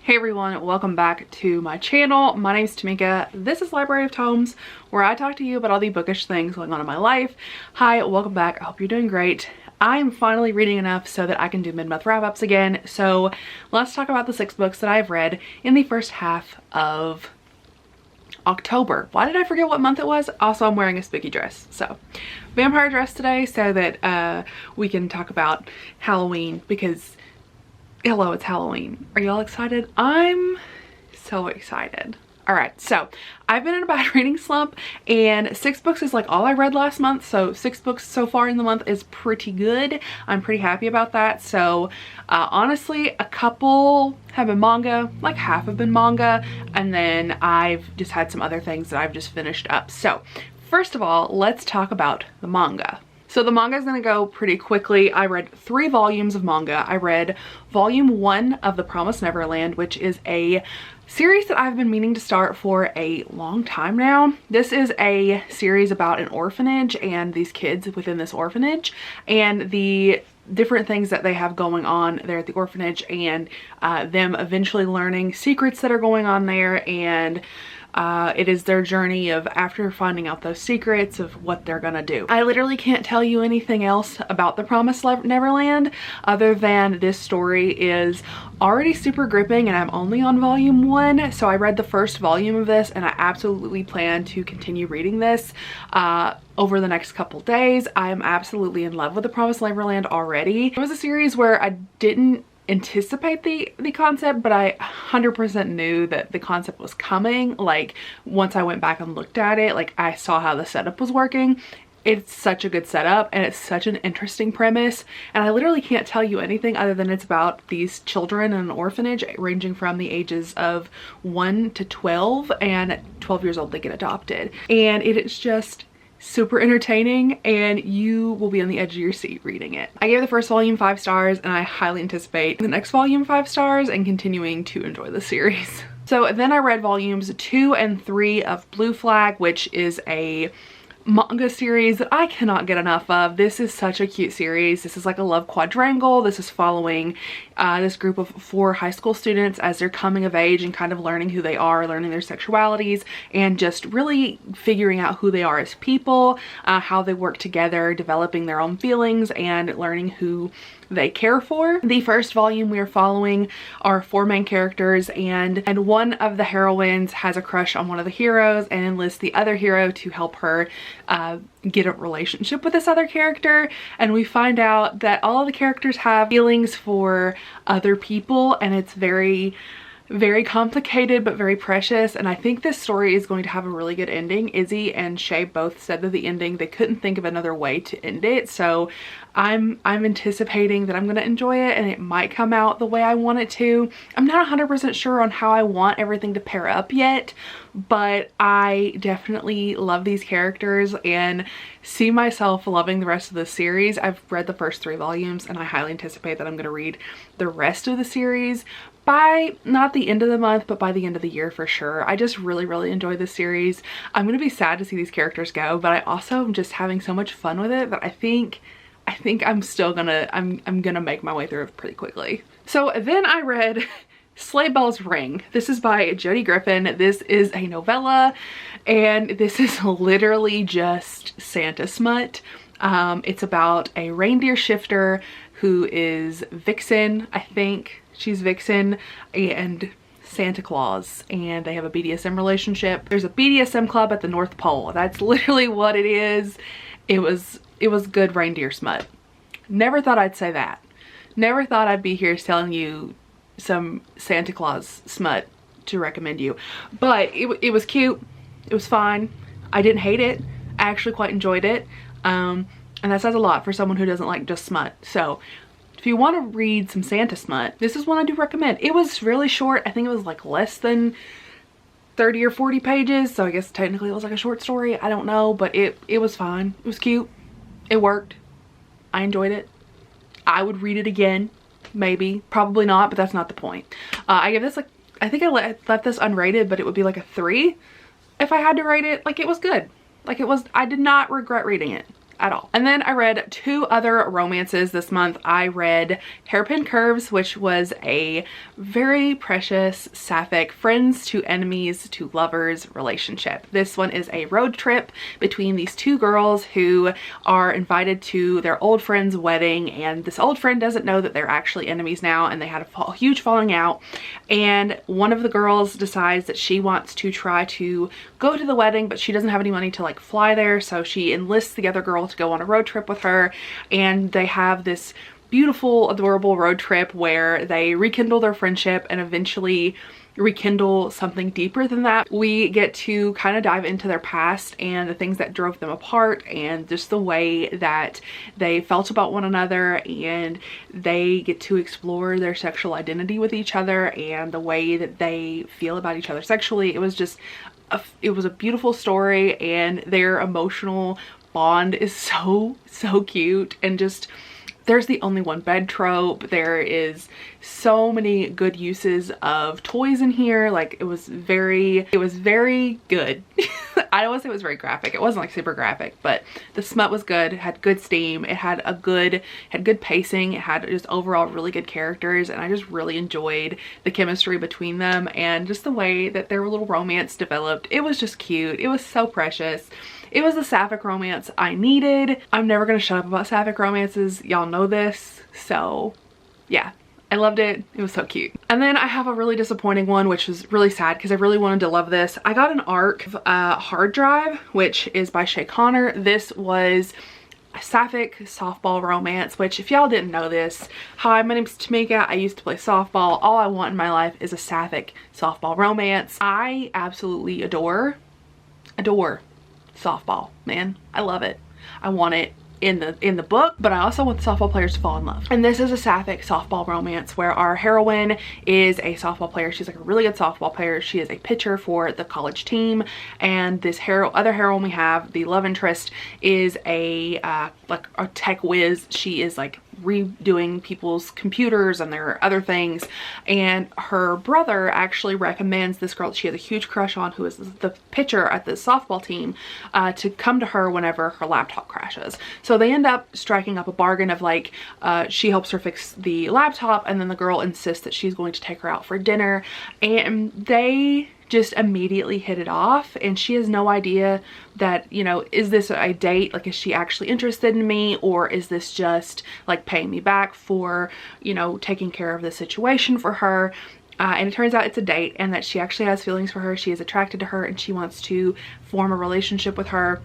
Hey everyone, welcome back to my channel. My name is Tamika. This is Library of Tomes, where I talk to you about all the bookish things going on in my life. Hi, welcome back. I hope you're doing great. I'm finally reading enough so that I can do mid-month wrap-ups again. So let's talk about the 6 books that I've read in the first half of October. Why did I forget what month it was? Also, I'm wearing a spooky dress. So vampire dress today so that we can talk about Halloween because hello, it's Halloween. Are y'all excited? I'm so excited. All right, so I've been in a bad reading slump and 6 books is like all I read last month. So 6 books so far in the month is pretty good. I'm pretty happy about that. So honestly, a couple have been manga, like half have been manga. And then I've just had some other things that I've just finished up. So first of all, let's talk about the manga. So the manga is going to go pretty quickly. I read 3 volumes of manga. I read volume 1 of The Promised Neverland, which is a series that I've been meaning to start for a long time now. This is a series about an orphanage and these kids within this orphanage and the different things that they have going on there at the orphanage and them eventually learning secrets that are going on there, and it is their journey of after finding out those secrets of what they're gonna do. I literally can't tell you anything else about The Promised Neverland other than this story is already super gripping and I'm only on volume 1. So I read the first volume of this and I absolutely plan to continue reading this over the next couple days. I am absolutely in love with The Promised Neverland already. It was a series where I didn't anticipate the concept, but I 100% knew that the concept was coming. Like once I went back and looked at it, like I saw how the setup was working. It's such a good setup and it's such an interesting premise, and I literally can't tell you anything other than it's about these children in an orphanage ranging from the ages of 1 to 12, and at 12 years old they get adopted, and it is just super entertaining and you will be on the edge of your seat reading it. I gave the first volume 5 stars and I highly anticipate the next volume 5 stars and continuing to enjoy the series. So then I read volumes 2 and 3 of Blue Flag, which is a manga series that I cannot get enough of. This is such a cute series. This is like a love quadrangle. This is following this group of 4 high school students as they're coming of age and kind of learning who they are, learning their sexualities, and just really figuring out who they are as people, how they work together, developing their own feelings, and learning who they care for. The first volume we are following are 4 main characters, and one of the heroines has a crush on one of the heroes and enlists the other hero to help her get a relationship with this other character. And we find out that all of the characters have feelings for other people, and it's very complicated but very precious, and I think this story is going to have a really good ending. Izzy and Shay both said that the ending, they couldn't think of another way to end it, so I'm anticipating that I'm going to enjoy it and it might come out the way I want it to. I'm not 100% sure on how I want everything to pair up yet, but I definitely love these characters and see myself loving the rest of the series. I've read the first 3 volumes and I highly anticipate that I'm going to read the rest of the series by not the end of the month, but by the end of the year for sure. I just really enjoy this series. I'm going to be sad to see these characters go, but I also am just having so much fun with it that I think I'm still gonna, I'm gonna make my way through it pretty quickly. So then I read Sleigh Bells Ring. This is by Jody Griffin. This is a novella and this is literally just Santa smut. It's about a reindeer shifter who is Vixen, I think she's Vixen, and Santa Claus, and they have a BDSM relationship. There's a BDSM club at the North Pole. That's literally what it is. It was good reindeer smut. Never thought I'd say that. Never thought I'd be here telling you some Santa Claus smut to recommend you, but it was cute. It was fine. I didn't hate it. I actually quite enjoyed it, and that says a lot for someone who doesn't like just smut. So if you want to read some Santa smut, this is one I do recommend. It was really short. I think it was like less than 30 or 40 pages, so I guess technically it was like a short story. I don't know, but it was fine. It was cute. It worked. I enjoyed it. I would read it again, maybe. Probably not, but that's not the point. I give this like, I think I left this unrated, but it would be like a 3 if I had to rate it. Like, it was good. Like, it was, I did not regret reading it. at all. And then I read 2 other romances this month. I read Hairpin Curves, which was a very precious sapphic friends to enemies to lovers relationship. This one is a road trip between these 2 girls who are invited to their old friend's wedding, and this old friend doesn't know that they're actually enemies now, and they had a huge falling out, and one of the girls decides that she wants to try to go to the wedding, but she doesn't have any money to like fly there, so she enlists the other girl to go on a road trip with her, and they have this beautiful, adorable road trip where they rekindle their friendship and eventually rekindle something deeper than that. We get to kind of dive into their past and the things that drove them apart, and just the way that they felt about one another, and they get to explore their sexual identity with each other and the way that they feel about each other sexually. It was just it was a beautiful story, and their emotional bond is so cute, and just there's the only one bed trope. There is so many good uses of toys in here. Like it was very good. I don't want to say it was very graphic. It wasn't like super graphic, but the smut was good. It had good steam. It had good pacing. It had just overall really good characters, and I just really enjoyed the chemistry between them and just the way that their little romance developed. It was just cute. It was so precious. It was the sapphic romance I needed. I'm never gonna shut up about sapphic romances. Y'all know this. So yeah, I loved it. It was so cute. And then I have a really disappointing one, which was really sad because I really wanted to love this. I got an Ark Hard Drive, which is by Shay Connor. This was a sapphic softball romance, which if y'all didn't know this, hi, my name's Tamika. I used to play softball. All I want in my life is a sapphic softball romance. I absolutely adore softball, man. I love it. I want it in the book, but I also want the softball players to fall in love. And this is a sapphic softball romance where our heroine is a softball player. She's like a really good softball player. She is a pitcher for the college team, and this other heroine we have, the love interest, is a like a tech whiz. She is like redoing people's computers and their other things, and her brother actually recommends this girl that she has a huge crush on, who is the pitcher at the softball team, to come to her whenever her laptop crashes. So they end up striking up a bargain of like she helps her fix the laptop, and then the girl insists that she's going to take her out for dinner, and they just immediately hit it off, and she has no idea that, you know, is this a date? Like, is she actually interested in me, or is this just like paying me back for, you know, taking care of the situation for her? And it turns out it's a date, and that she actually has feelings for her. She is attracted to her, and she wants to form a relationship with her.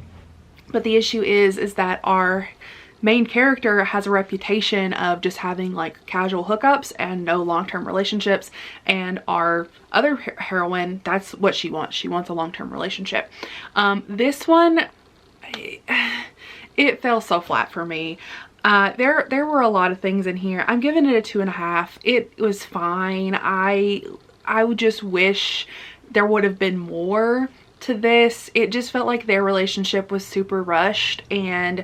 But the issue is that our main character has a reputation of just having like casual hookups and no long-term relationships, and our other heroine, that's what she wants. She wants a long-term relationship. This one, it fell so flat for me. There were a lot of things in here. I'm giving it a 2.5. It was fine. I would just wish there would have been more to this. It just felt like their relationship was super rushed, and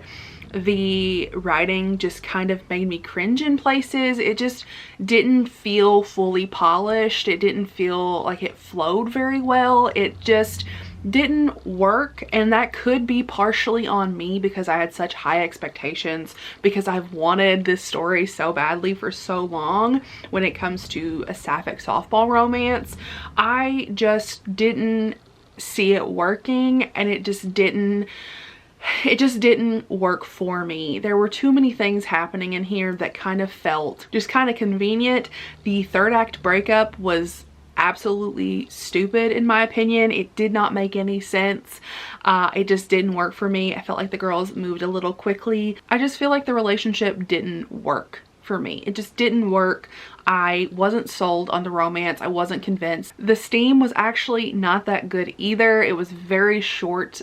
the writing just kind of made me cringe in places. It just didn't feel fully polished. It didn't feel like it flowed very well. It just didn't work, and that could be partially on me because I had such high expectations, because I've wanted this story so badly for so long when it comes to a sapphic softball romance. I just didn't see it working, and it just didn't work for me. There were too many things happening in here that kind of felt just kind of convenient. The third act breakup was absolutely stupid in my opinion. It did not make any sense. It just didn't work for me. I felt like the girls moved a little quickly. I just feel like the relationship didn't work for me. It just didn't work. I wasn't sold on the romance. I wasn't convinced. The steam was actually not that good either. It was very short,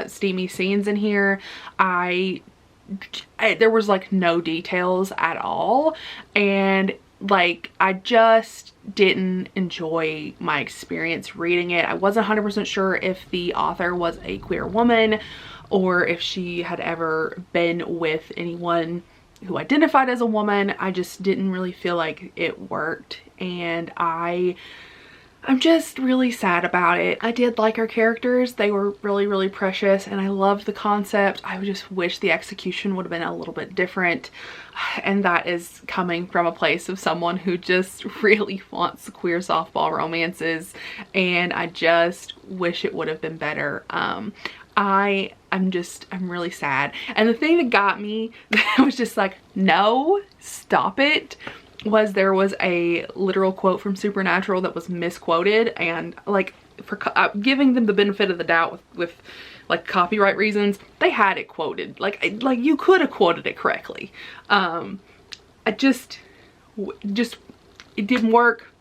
steamy scenes in here. There was like no details at all, and like I just didn't enjoy my experience reading it. I wasn't 100% sure if the author was a queer woman, or if she had ever been with anyone who identified as a woman. I just didn't really feel like it worked, and I I'm just really sad about it. I did like our characters. They were really precious and I loved the concept. I just wish the execution would have been a little bit different. And that is coming from a place of someone who just really wants queer softball romances, and I just wish it would have been better. I'm really sad. And the thing that got me, I was just like, no, stop it, was there was a literal quote from Supernatural that was misquoted, and like for giving them the benefit of the doubt with like copyright reasons, they had it quoted. Like you could have quoted it correctly. It didn't work.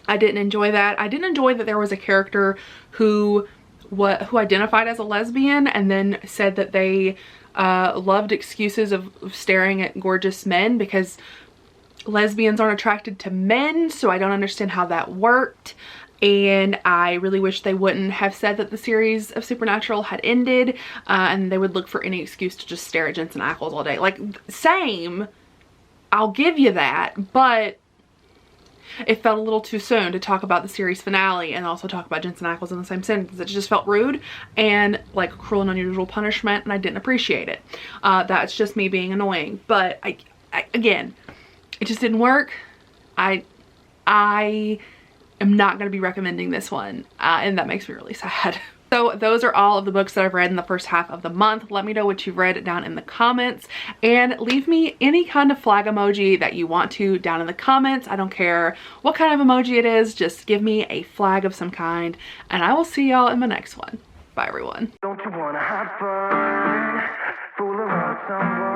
I didn't enjoy that. I didn't enjoy that there was a character who identified as a lesbian and then said that they loved excuses of staring at gorgeous men because lesbians aren't attracted to men, so I don't understand how that worked. And I really wish they wouldn't have said that the series of Supernatural had ended and they would look for any excuse to just stare at Jensen Ackles all day. Like, same, I'll give you that, but it felt a little too soon to talk about the series finale and also talk about Jensen Ackles in the same sentence. It just felt rude and like cruel and unusual punishment, and I didn't appreciate it. That's just me being annoying, but again, it just didn't work. I am not going to be recommending this one, and that makes me really sad. So those are all of the books that I've read in the first half of the month. Let me know what you've read down in the comments, and leave me any kind of flag emoji that you want to down in the comments. I don't care what kind of emoji it is, just give me a flag of some kind, and I will see y'all in my next one. Bye everyone. Don't you wanna have fun? Fool around someone?